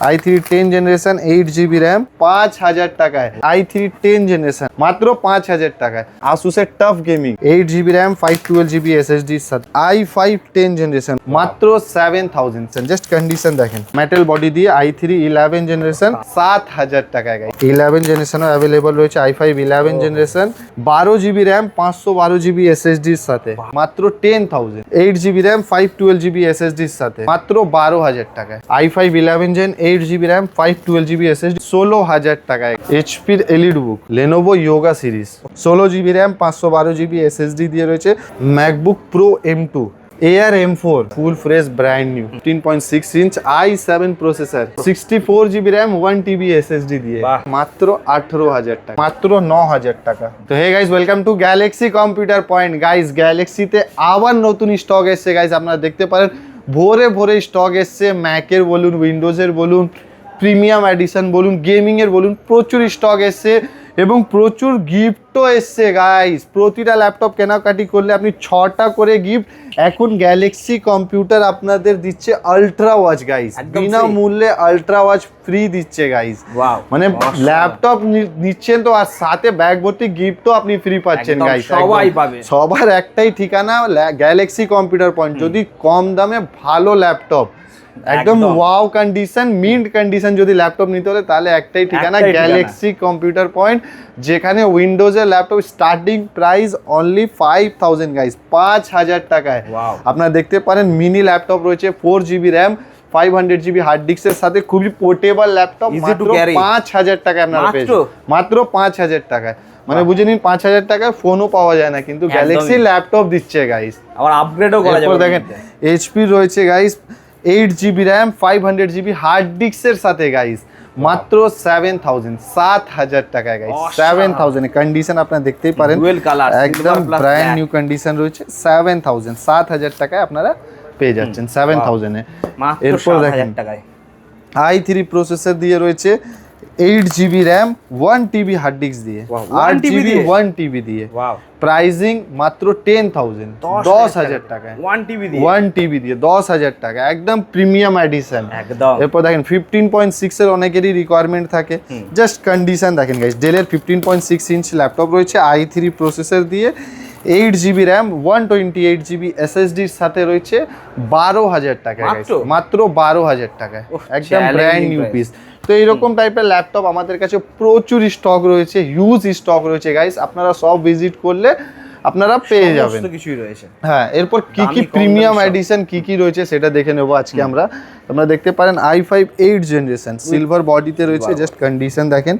i3 10 generation 8GB RAM 5000 টাকায়। i3 10 generation মাত্র 5000 টাকায়। আসুসের tough gaming 8GB RAM 512GB SSD এর সাথে i5 10 জেনারেশন মাত্র 7000। জাস্ট কন্ডিশন দেখেন, মেটাল বডি দিয়ে i3 11 জেনারেশন 7000 টাকায়। 11 জেনারেশনও অ্যাভেলেবল রয়েছে i5 11 generation 12GB RAM 512GB SSD এর সাথে মাত্র 10000। 8GB র্যাম 512GB SSD এর সাথে মাত্র 12000 টাকায়। i5 11 gen 8GB RAM 512GB SSD 16000 টাকায়। HP এর এলিট বুক Lenovo Yoga series 16GB RAM 512GB SSD দিয়ে রয়েছে। MacBook pro M2 Air M4 ফুল fresh brand new 15.6 inch i7 processor 64GB RAM 1TB SSD দিয়ে মাত্র 18000 টাকা, মাত্র 9000 টাকা। তো hey guys, welcome to Galaxy computer point. Guys গ্যালাক্সিতে আবার নতুন স্টক এসছে গাইস, আপনারা দেখতে পারেন ভোরে ভোরে স্টক এসছে। ম্যাকের বলুন, উইন্ডোজের বলুন, প্রিমিয়াম এডিশন বলুন, গেমিংয়ের বলুন, প্রচুর স্টক এসছে এবং প্রচুর গিফটও এসছে গাইস। প্রতিটা ল্যাপটপ কেনাকাটি করলে আপনি 6টা করে গিফট। এখন গ্যালাক্সি কম্পিউটার আপনাদের দিচ্ছে আলট্রা ওয়াচ গাইস, বিনামূল্যে আলট্রা ওয়াচ ফ্রি দিচ্ছে গাইস। মানে ল্যাপটপ নিচ্ছেন তো আর সাথে ব্যাগ ভর্তি গিফটও আপনি ফ্রি পাচ্ছেন গাইস। সবাই পাবে। সবার একটাই ঠিকানা গ্যালাক্সি কম্পিউটার পয়েন্ট। যদি কম দামে ভালো ল্যাপটপ একদম ওয়াও কন্ডিশন, মিন্ট কন্ডিশন যদি ল্যাপটপ নিতে হলে তাহলে একটাই ঠিকানা গ্যালাক্সি কম্পিউটার পয়েন্ট, যেখানে উইন্ডোজের laptop starting price only 5000 guys, 5000 টাকায়। আপনারা দেখতে পারেন মিনি ল্যাপটপ রয়েছে 4GB র্যাম 500GB হার্ড ডিস্কের সাথে, খুবই পোর্টেবল ল্যাপটপ, মাত্র 5000 টাকায় আপনারা পেয়েছেন, মাত্র 5000 টাকায়। মানে বুঝে নিন 5000 টাকায় ফোনও পাওয়া যায় না, কিন্তু গ্যালাক্সি ল্যাপটপ দিচ্ছে গাইস। আবার আপগ্রেডও করা যাবে। দেখেন HP রয়েছে guys 8GB RAM 500GB hard ডিস্কের সাথে গাইস, মাত্র 7000 টাকায় গাইস। 7000 এ কন্ডিশন আপনারা দেখতেই পারেন, একদম ব্র্যান্ড নিউ কন্ডিশন রয়েছে। 7000 টাকায় আপনারা পেয়ে যাচ্ছেন 7000 এ। এরপর দেখেন i3 প্রসেসর দিয়ে রয়েছে 8GB RAM 1TB hard disk দিয়ে, 8GB 1TB দিয়ে, প্রাইসিং মাত্র 10000 টাকায়। 1TB দিয়ে 10000 টাকা, একদম প্রিমিয়াম এডিশন একদম। এরপর দেখেন 15.6 এর অনেকেরই রিকোয়ারমেন্ট থাকে, জাস্ট কন্ডিশন দেখেন গাইস। ডেলের 15.6 ইঞ্চ ল্যাপটপ রয়েছে i3 প্রসেসর দিয়ে, 8GB র্যাম 128GB SSD এর সাথে রয়েছে 12000 টাকা গাইস, মাত্র 12000 টাকায়, একদম ব্র্যান্ড নিউ পিস। তো এইরকম টাইপের ল্যাপটপ আমাদের কাছে প্রচুর স্টক রয়েছে, হিউজ স্টক রয়েছে গাইস। আপনারা সব ভিজিট করলে আপনারা পেয়ে যাবেন, কিছুই রয়েছে। হ্যাঁ, এরপর কি কি প্রিমিয়াম এডিশন কি কি রয়েছে সেটা দেখে নেবো আজকে আমরা। আপনারা দেখতে পারেন i5 8 জেনারেশন সিলভার বডিতে রয়েছে, জাস্ট কন্ডিশন দেখেন।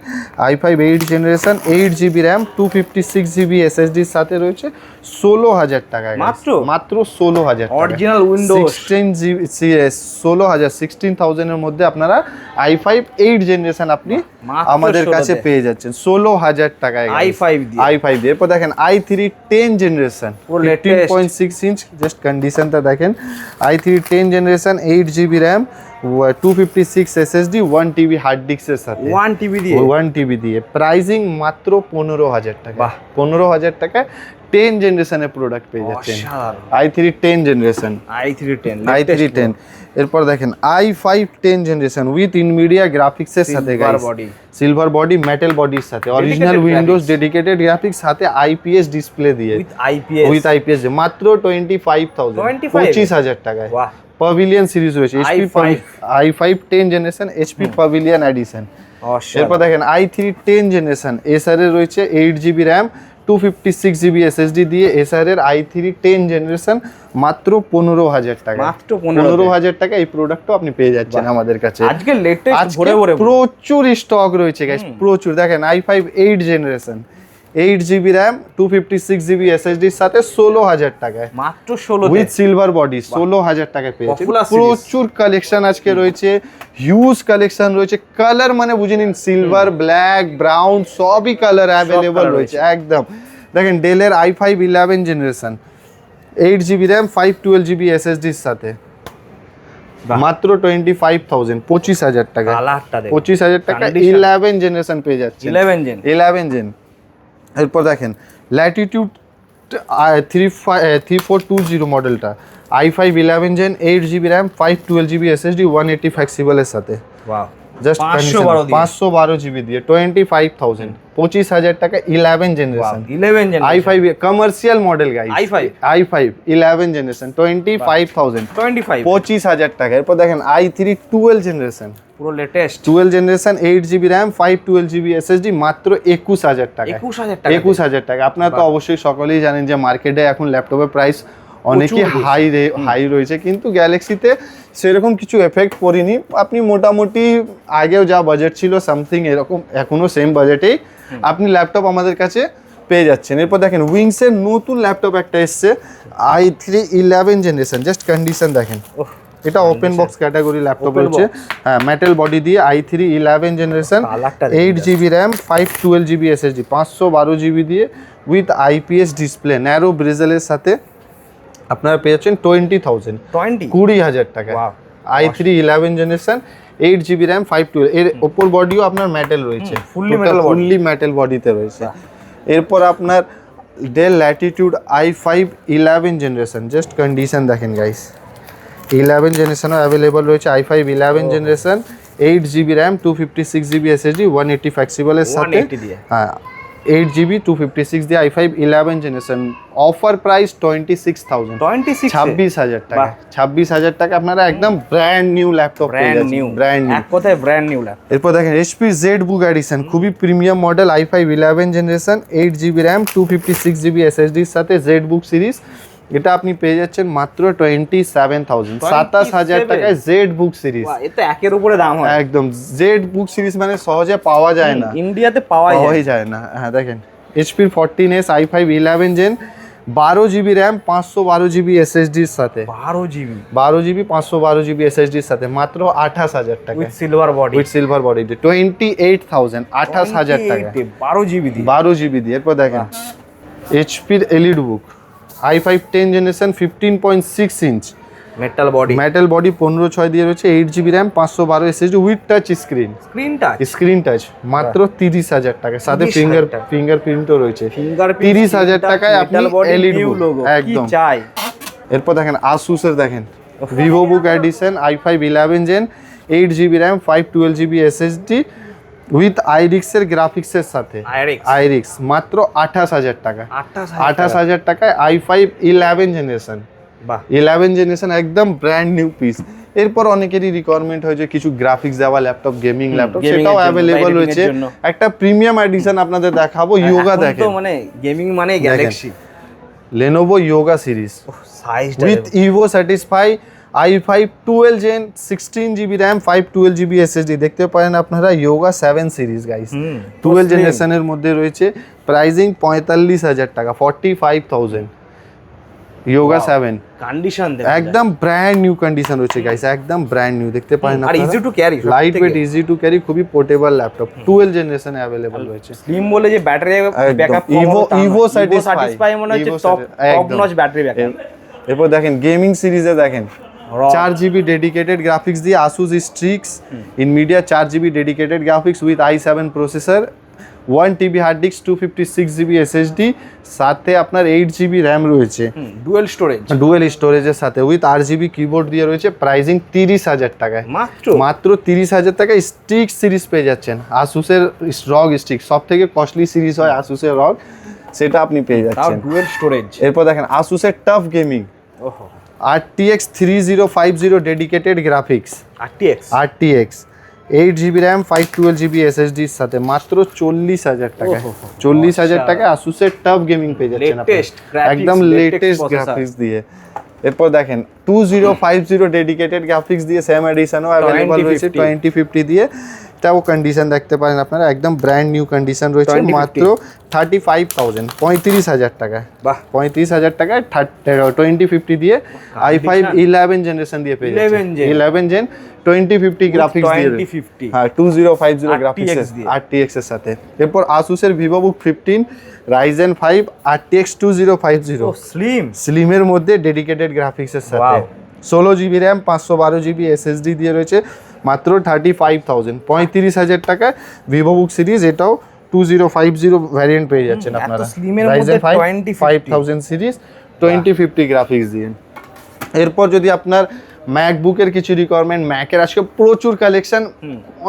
i5 8 generation 8GB RAM 256GB SSD এর সাথে রয়েছে 16000 টাকায়, মাত্র 16000 অরিজিনাল উইন্ডোজ 16000 এর মধ্যে আপনারা i5 8 জেনারেশন আপনি আমাদের কাছে পেয়ে যাচ্ছেন 16000 টাকায় i5 দিয়ে। এরপর দেখেন i3 10 জেনারেশন 15.6 ইঞ্চ, জাস্ট কন্ডিশনটা দেখেন। i3 10 generation 8GB RAM 256 SSD 1TB hard ডিস্কের সাথে 1TB দিয়ে, প্রাইসিং মাত্র 15000 টাকা। 15000 টাকায় 10 জেনারেশনের প্রোডাক্ট পেয়ে যাচ্ছেন i3 10 জেনারেশন, i3 10। এরপর দেখেন i5 10 জেনারেশন উইথ ইনভিডিয়া গ্রাফিক্সের সাথে গাইস, সিলভার বডি মেটাল বডির সাথে, অরিজিনাল উইন্ডোজ ডেডিকেটেড গ্রাফিক্স সাথে IPS ডিসপ্লে দিয়ে, উইথ IPS মাত্র 25000 টাকায়। প্যাভিলিয়ন সিরিজ রয়েছে i5 10 generation HP pavilion addition. এরপর দেখেন i3 10 জেনারেশন Acer এর রয়েছে 8GB র্যাম 256GB SSD দিয়ে, Acer এর i3 10 জেনারেশন মাত্র 15000 টাকা, মাত্র 15000 টাকা এই প্রোডাক্টও আপনি পেয়ে যাচ্ছেন আমাদের কাছে। আজকে লেটেস্ট ভরে ভরে প্রচুর স্টক রয়েছে গাইস, প্রচুর। দেখেন i5 8 generation 8GB RAM 256GB SSD এর সাথে 16000 টাকায়, মাত্র 16 উইথ সিলভার বডি 16000 টাকায় পেয়েছেন। প্রচুর কালেকশন আজকে রয়েছে, হিউজ কালেকশন রয়েছে। কালার মানে বুঝে নিন সিলভার, ব্ল্যাক, ব্রাউন সবই কালার অ্যাভেলেবল রয়েছে একদম। দেখেন ডেলের i5 11 generation 8GB RAM 512GB SSD এর সাথে মাত্র 25000 টাকা, 25000 টাকা 11 জেনারেশন পেয়ে যাচ্ছে, 11 জেন। এরপর দেখেন ল্যাটিটিউড 3420 মডেলটা i5 11 gen 8GB RAM 512GB SSD 180 ফ্লেক্সিবলের সাথে ওয়াও জাস্ট 512 দিয়ে। 512 জিবি দিয়ে 25,000, 25,000 টাকা 11 generation 11 generation i5 commercial model guys, i5 i5 11 generation 25,000, 25 25,000 টাকা। এরপর দেখেন i3 12 জেনারেশন, পুরো latest 12 generation 8 GB RAM 512 GB SSD মাত্র 21,000 টাকা। 21,000 টাকা 21,000 টাকা। আপনারা তো অবশ্যই সকলেই জানেন যে মার্কেটে এখন ল্যাপটপের প্রাইস অনেকই হাই রয়েছে, কিন্তু গ্যালাক্সিতে সেরকম কিছু এফেক্ট পড়েনি। আপনি মোটামুটি আগেও যা বাজেট ছিল সামথিং এরকম এখনো সেম বাজেটেই আপনি ল্যাপটপ আমাদের কাছে পেয়ে যাচ্ছেন। এরপর দেখেন উইংসের নতুন ল্যাপটপ একটা এসছে i3 11 জেনারেশন, জাস্ট কন্ডিশন দেখেন। এটা ওপেন বক্স ক্যাটাগরি ল্যাপটপ রয়েছে, হ্যাঁ মেটাল বডি দিয়ে i3 11 generation 8 GB RAM 512 GB SSD 512 GB দিয়ে উইথ আইপিএস ডিসপ্লে ন্যারো ব্রেজেলের সাথে আপনারা পেয়েছেন 20,000 টাকা। i3 11 জেনারেশন 8 জিবি র্যাম 512, এর ওপর বডিও আপনার মেটাল রয়েছে, ফুললি মেটাল বডিতে রয়েছে। এরপর আপনার del Latitude i5 11 generation, just condition দেখেন গাইস। 11 জেনারেশনও অ্যাভেলেবল রয়েছে i5 11 generation 8 GB RAM 256 GB SSD 180 ফ্লেক্সিবলের সাথে, হ্যাঁ 8 জিবি 256 দিয়ে i5 11 জেনারেশন। অফার প্রাইস 26,000 টাকা। 26,000 টাকা আপনারা একদম ব্র্যান্ড নিউ ল্যাপটপ পেয়ে যাচ্ছেন, ব্র্যান্ড নিউ, এক কথায় ব্র্যান্ড নিউ ল্যাপটপ। এরপর দেখেন HP ZBook এডিশন, খুবই premium model i5 11 generation 8 GB RAM 256 GB এসএসডির সাথে ZBook সিরিজ। এটা আপনি পেয়ে যাচ্ছেন মাত্র 27,000, 27,000 টাকায় ZBook সিরিজ। এটা একের উপরে দাম হয় একদম। ZBook সিরিজ মানে সহজে পাওয়া যায় না, ইন্ডিয়াতে পাওয়াই যায় না। হ্যাঁ দেখেন HP 14s i5 11 gen 12 GB RAM 512 GB এসএসডির সাথে, 12 জিবি 512 জিবি এসএসডির সাথে মাত্র 28,000 টাকা উইথ সিলভার বডি 28,000, 28,000 টাকা 12 জিবি দিয়ে 12 জিবি দিয়ে। এরপর দেখেন HP EliteBook i5 10 generation 15.6 inch metal body 15/6 দিয়ে রয়েছে 8 GB RAM 512 SSD with touch screen touch মাত্র 30,000 টাকা, সাথে ফিঙ্গারপ্রিন্টও রয়েছে। 30,000 টাকায় আপনি EliteBook একদম চাই। এরপর দেখেন Asus এর দেখেন VivoBook edition i5 11 gen 8 GB RAM 512 GB SSD with Iris Xe এর গ্রাফিক্সের সাথে, আইরিক্স মাত্র 28,000 টাকা। 28,000 টাকায় i5 11 জেনারেশন, 11 জেনারেশন একদম ব্র্যান্ড নিউ পিস। এরপর অনেকেরই রিকোয়ারমেন্ট হয় যে কিছু গ্রাফিক্স দেওয়া ল্যাপটপ, গেমিং ল্যাপটপ, সেটাও অ্যাভেলেবল রয়েছে। একটা প্রিমিয়াম এডিশন আপনাদের দেখাবো, ইয়োগা দেখেন, তো মানে গেমিং মানে galaxy Lenovo Yoga series with Evo Satisfy i5 12 gen 16 GB RAM 512 GB SSD. দেখতে পারেন আপনারা Yoga 7 সিরিজ গাইস, 12 জেনারেশনের মধ্যে রয়েছে। প্রাইসিং 45,000 টাকা, 45,000 Yoga 7 কন্ডিশন একদম ব্র্যান্ড নিউ কন্ডিশন রয়েছে গাইস, একদম ব্র্যান্ড নিউ। দেখতে পারেন আর easy to carry, light weight, easy to carry, খুবই পোর্টেবল ল্যাপটপ 12 জেনারেশনে अवेलेबल রয়েছে। স্লিম বলে যে ব্যাটারি ব্যাকআপ Evo Satisfy মনে হচ্ছে টপ নচ ব্যাটারি ব্যাকআপ। এরপর দেখেন গেমিং সিরিজে দেখেন 4 জিবি ডেডিকেটেড গ্রাফিক্স দিয়ে Asus Strix Nvidia 4 GB dedicated graphics with i7 processor 1 TB hard disk 256 GB SSD, সাথে আপনার 8 জিবি র্যাম রয়েছে, ডুয়েল স্টোরেজের সাথে উইথ RGB কিবোর্ড দিয়ে রয়েছে। প্রাইসিং 30,000 টাকায়, মাত্র 30,000 টাকায় স্টিক সিরিজ পেয়ে যাচ্ছেন। Asus এর ROG স্টিক সব থেকে কস্টলি সিরিজ হয় Asus এর ROG, সেটা আপনি পেয়ে যাচ্ছেন, ডুয়েল স্টোরেজ। এরপর দেখেন Asus এর tough gaming RTX 3050 dedicated graphics, RTX 8 GB RAM 512 GB এসএসডির সাথে মাত্র 40,000 টাকা, 40,000 টাকায় Asus এর টাফ গেমিং পেয়ে যাচ্ছেন একদম লেটেস্ট গ্রাফিক্স দিয়ে। এরপর দেখেন 2050 ডেডিকেটেড গ্রাফিক্স দিয়ে সেম এডিশনও अवेलेबल রয়েছে 2050 দিয়ে। এটাও কন্ডিশন দেখতে পারেন আপনারা, একদম ব্র্যান্ড নিউ কন্ডিশন রয়েছে, মাত্র 35,000, 35,000 টাকা, 35,000 টাকায় 2050 দিয়ে i5 11 জেনারেশন দিয়ে পেয়ে যাচ্ছেন, 11 জেন 2050 গ্রাফিক্স দিয়ে, হ্যাঁ 2050 গ্রাফিক্স RTX এর সাথে। এরপর Asus এর VivoBook 15 Ryzen 5 RTX 2050 স্লিমের মধ্যে ডেডিকেটেড গ্রাফিক্সের সাথে 16 জিবি র্যাম 512 জিবি এসএসডি দিয়ে রয়েছে, মাত্র 35,000, 35,000 টাকায় VivoBook সিরিজ। এটাও 2050 ভ্যারিয়েন্ট পেয়ে যাচ্ছেন আপনারা, Ryzen 5 5000 সিরিজ 2050 গ্রাফিক্স দিয়ে। এরপর যদি আপনার ম্যাকবুকের কিছু রিকোয়ারমেন্ট, ম্যাকের আজকে প্রচুর কালেকশন,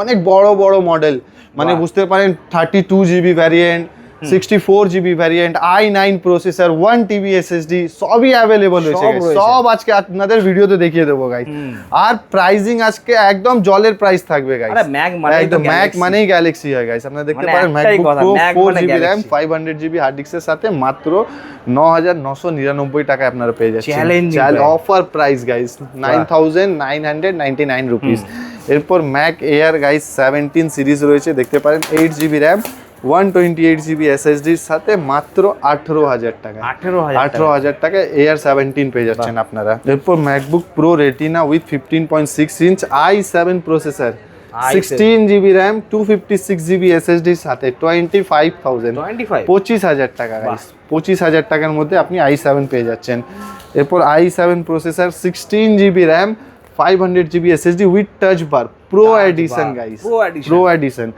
অনেক বড় বড় মডেল, মানে বুঝতে পারেন 32GB variant, 64GB variant, i9 processor, 1TB SSD সবই অ্যাভেলেবল রয়েছে guys। সব আজকে আপনাদের ভিডিওতে দেখিয়ে দেবো গাইস। আর প্রাইসিং আজকে একদম জলের প্রাইস থাকবে গাইস। আরে ম্যাক মানে একদম ম্যাক মানেই গ্যালাক্সি হয় গাইস। আপনারা দেখতে পারেন MacBook pro 4GB RAM 500GB hard ডিস্কের সাথে মাত্র 9999 টাকায় আপনারা পেয়ে যাচ্ছেন। Offer price guys 9999 rupees. এরপর ম্যাক এয়ার গাইস 17 সিরিজ রয়েছে, দেখতে পারেন 8GB RAM 128GB SSD এর সাথে মাত্র 18000 টাকা। 18000 টাকায় এয়ার 17 পেয়ে যাচ্ছেন আপনারা। এরপর MacBook pro retina with 15.6 inch i7 processor, 16GB RAM 256GB SSD এর সাথে 25000 টাকা গাইস। 25000 টাকার মধ্যে আপনি i7 পেয়ে যাচ্ছেন। এরপর i7 processor, 16GB RAM 500GB SSD with touch bar, pro edition guys, pro edition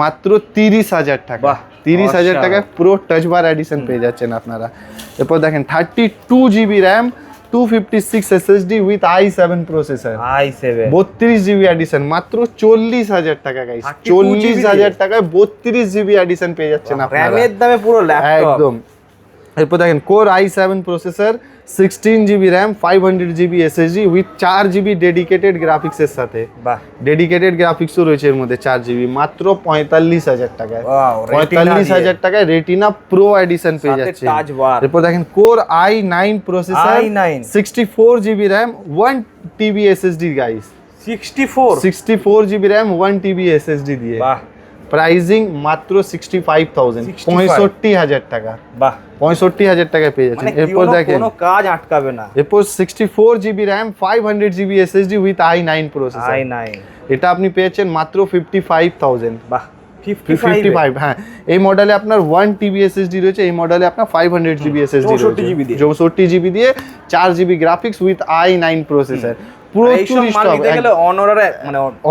মাত্র 30000 টাকা। 30000 টাকায় প্রো টাচ বার এডিশন পেয়ে যাচ্ছেন আপনারা। এরপর দেখেন 32GB RAM 256 SSD with i7 processor, 32GB edition মাত্র 40000 টাকা গাইস। 40000 টাকায় 32GB এডিশন পেয়ে যাচ্ছেন আপনারা, র‍্যামের দামে পুরো ল্যাপটপ একদম। এরপর দেখেন core i7 processor, 16GB RAM 500GB SSD with 4GB dedicated গ্রাফিক্সের সাথে, ডেডিকেটেড গ্রাফিক্সও রয়েছে এর মধ্যে 4GB, মাত্র 45000 টাকায়। 45000 টাকায় রেটিনা প্রো এডিশন পেয়ে যাচ্ছে। এরপর দেখেন core i9 processor, 64GB RAM 1TB SSD guys. 64GB RAM 1TB SSD দিয়ে প্রাইজিং মাত্র 65000, 65000 টাকা। 65000 টাকায় পেয়ে যাচ্ছেন। এরপর দেখেন কোনো কাজ আটকাবে না। এরপর 64GB RAM 500GB SSD with i9 processor, এটা আপনি পেয়েছেন মাত্র 55000। 55, হ্যাঁ। এই মডেলে আপনার 1TB SSD রয়েছে, এই মডেলে আপনার 500GB SSD রয়েছে, 64GB দিয়ে 4GB graphics with i9 processor. প্রচুর স্টক,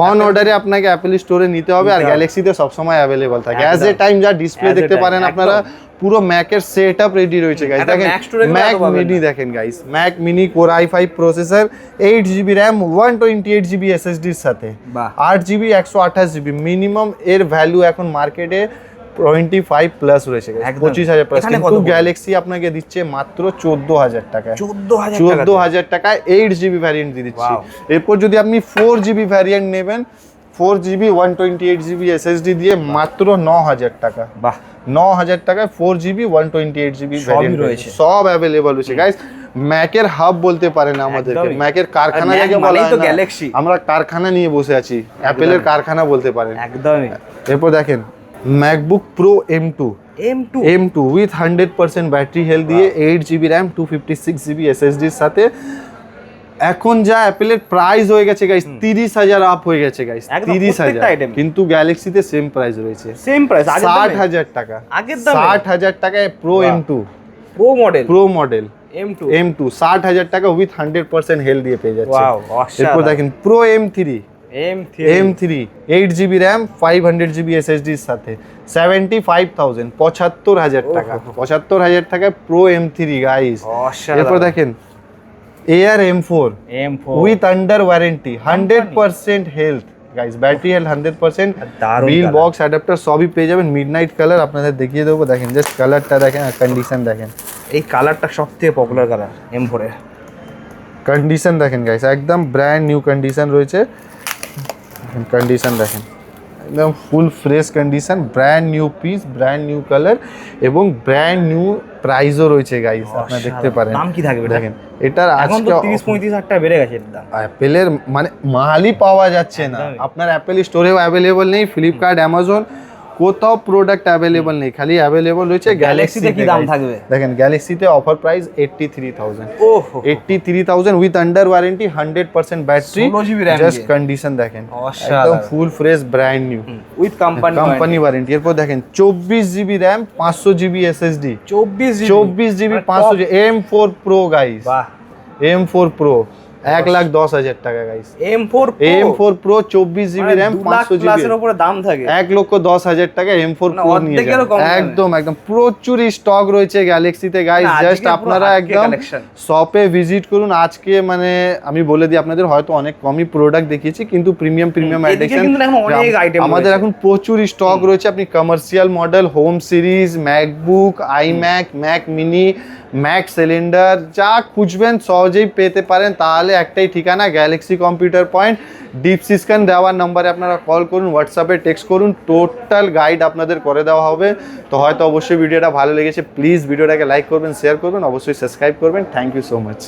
অন অর্ডারে আপনাকে অ্যাপল স্টোরে নিতে হবে, আর গ্যালাক্সিতে সবসময় অ্যাভেলেবল থাকে। অ্যাজ এ টাইম যা ডিসপ্লে দেখতে পারেন আপনারা, পুরো ম্যাকের সেটআপ রেডি রয়েছে গাইস। দেখেন ম্যাক মিনি, দেখেন guys Mac mini core i5 processor, 8GB RAM 128GB SSD এর সাথে, 8GB 128GB মিনিমাম। এর ভ্যালু এখন মার্কেটে 25 প্লাস রয়েছে, 25000 প্লাস, কিন্তু গ্যালাক্সি আপনাকে দিচ্ছে মাত্র 14000 টাকায়। 14000 টাকায় 8GB ভ্যারিয়েন্ট দিয়ে দিচ্ছি। এরপর যদি আপনি 4GB ভ্যারিয়েন্ট নেবেন, 4GB 128GB SSD দিয়ে মাত্র 9000 টাকা। 9000 টাকায় 4GB 128GB ভ্যারিয়েন্ট রয়েছে, সব অ্যাভেলেবল রয়েছে গাইস। ম্যাকের হাব বলতে পারেন আমাদেরকে, ম্যাকের কারখানা যাকে বলা হয় না, আমরা কারখানা নিয়ে বসে আছি, অ্যাপেলের কারখানা বলতে পারেন একদমই। এরপর দেখেন MacBook pro M2 with 100% battery health দিয়ে 8GB RAM 256GB SSD এর সাথে। এখন যা অ্যাপেলের প্রাইস হয়ে গেছে গাইস 30000 আপ হয়ে গেছে গাইস, 30000, কিন্তু গ্যালাক্সিতে সেম প্রাইস রয়েছে, সেম প্রাইস 60000 টাকা। আগের দামে 60000 টাকায় pro M2 pro model M2 60000 টাকা উইথ 100% হেলথ দিয়ে পেয়ে যাচ্ছে। এরপর দেখেন pro M3 8GB RAM 500GB SSD এর সাথে 75000, 75000 টাকা। 75000 টাকায় প্রো M3 গাইস। এরপর দেখেন air M4 with under warranty 100% health guys, battery health 100%, bill box adapter সবই পেয়ে যাবেন। মিডনাইট কালার আপনাদের দেখিয়ে দেবো, দেখেন জাস্ট কালারটা দেখেন, কন্ডিশন দেখেন, এই কালারটা সবথেকে পপুলার কালার M4 এর। কন্ডিশন দেখেন গাইস, একদম ব্র্যান্ড নিউ কন্ডিশন রয়েছে। কন্ডিশন দেখেন একদম full fresh condition, brand new piece, brand new colour এবং ব্র্যান্ড নিউ প্রাইসও রয়েছে গাইস। আপনারা দেখতে পারেন দাম কি থাকবে দেখেন, এটার এখন তো 30-35 টাকা বেড়ে গেছে এর দাম। অ্যাপেলের মানে মালই পাওয়া যাচ্ছে না, আপনার অ্যাপেল স্টোরেও অ্যাভেলেবল নেই, ফ্লিপকার্ট অ্যামাজন কোথাও প্রোডাক্ট অ্যাভেলেবল নেই, খালি অ্যাভেলেবল রয়েছে গ্যালাক্সিতে। কি দাম থাকবে দেখেন, গ্যালাক্সিতে offer price 83000, 83000 with under warranty 100% battery, just condition দেখেন একদম full fresh brand new with company warranty. এরপর দেখেন 24GB RAM 500GB SSD, 24GB 500GB M4 Pro guys, M4 Pro 1,10,000 টাকা guys. M4 M4 Pro 24GB RAM 500GB প্লাসের উপরে দাম থাকে। 1,10,000 টাকা M4 না, Pro নিয়ে অর্ধেকেরও যান। কম দামে। একদম একদম প্রচুর স্টক রয়েছে গ্যালাক্সিতে গাইস, না, আজকে জাস্ট পুরো আপনারা হাটকে একদম collection। শপে ভিজিট করুন। আজকে মানে আমি বলে দিই আপনাদের, হয়তো অনেক কমই প্রোডাক্ট দেখিয়েছি, কিন্তু প্রিমিয়াম এদিকে কিন্তু এখন অনেক item আমাদের রয়েছে। এখন প্রচুর স্টক রয়েছে। আপনি commercial model, home series, MacBook, iMac, Mac mini, Mac cylinder, যা খুঁজবেন সহজেই পেতে পারেন। তাহলে একটাই ঠিকানা, Galaxy computer point. Deep sea scan দেওয়ার নাম্বারে আপনারা কল করুন, হোয়াটসঅ্যাপে টেক্সট করুন, টোটাল গাইড আপনাদের করে দেওয়া হবে। তো হয়তো অবশ্যই ভিডিওটা ভালো লেগেছে, প্লিজ ভিডিওটাকে লাইক করবেন, শেয়ার করবেন, অবশ্যই সাবস্ক্রাইব করবেন। Thank you so much.